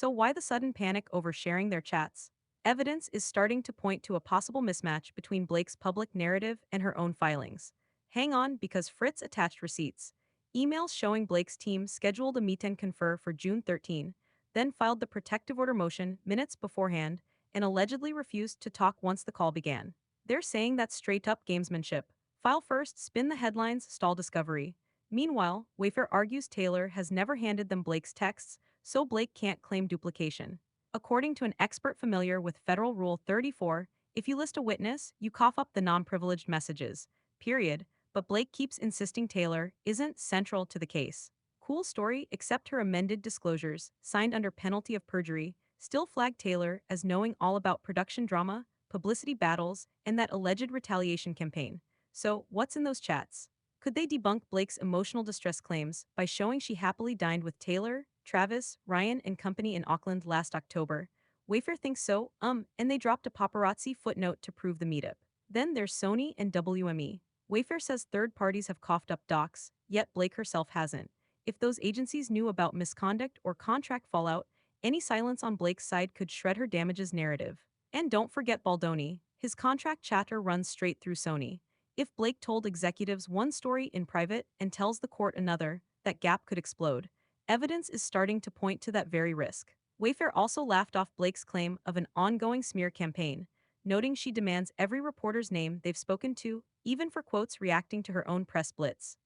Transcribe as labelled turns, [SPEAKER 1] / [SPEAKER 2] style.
[SPEAKER 1] So, why the sudden panic over sharing their chats? Evidence is starting to point to a possible mismatch between Blake's public narrative and her own filings. Hang on, because Fritz attached receipts. Emails showing Blake's team scheduled a meet and confer for June 13, then filed the protective order motion minutes beforehand, and allegedly refused to talk once the call began. They're saying that's straight up gamesmanship. File first, spin the headlines, stall discovery. Meanwhile, Wayfair argues Taylor has never handed them Blake's texts, so Blake can't claim duplication. According to an expert familiar with Federal Rule 34, if you list a witness, you cough up the non-privileged messages. Period. But Blake keeps insisting Taylor isn't central to the case. Cool story, except her amended disclosures, signed under penalty of perjury, still flag Taylor as knowing all about production drama, publicity battles, and that alleged retaliation campaign. So, what's in those chats? Could they debunk Blake's emotional distress claims by showing she happily dined with Taylor, Travis, Ryan, and company in Auckland last October? Wayfair thinks so, and they dropped a paparazzi footnote to prove the meetup. Then there's Sony and WME. Wayfair says third parties have coughed up docs, yet Blake herself hasn't. If those agencies knew about misconduct or contract fallout, any silence on Blake's side could shred her damages narrative. And don't forget Baldoni. His contract chatter runs straight through Sony. If Blake told executives one story in private and tells the court another, that gap could explode. Evidence is starting to point to that very risk. Wayfair also laughed off Blake's claim of an ongoing smear campaign, noting she demands every reporter's name they've spoken to, even for quotes reacting to her own press blitz.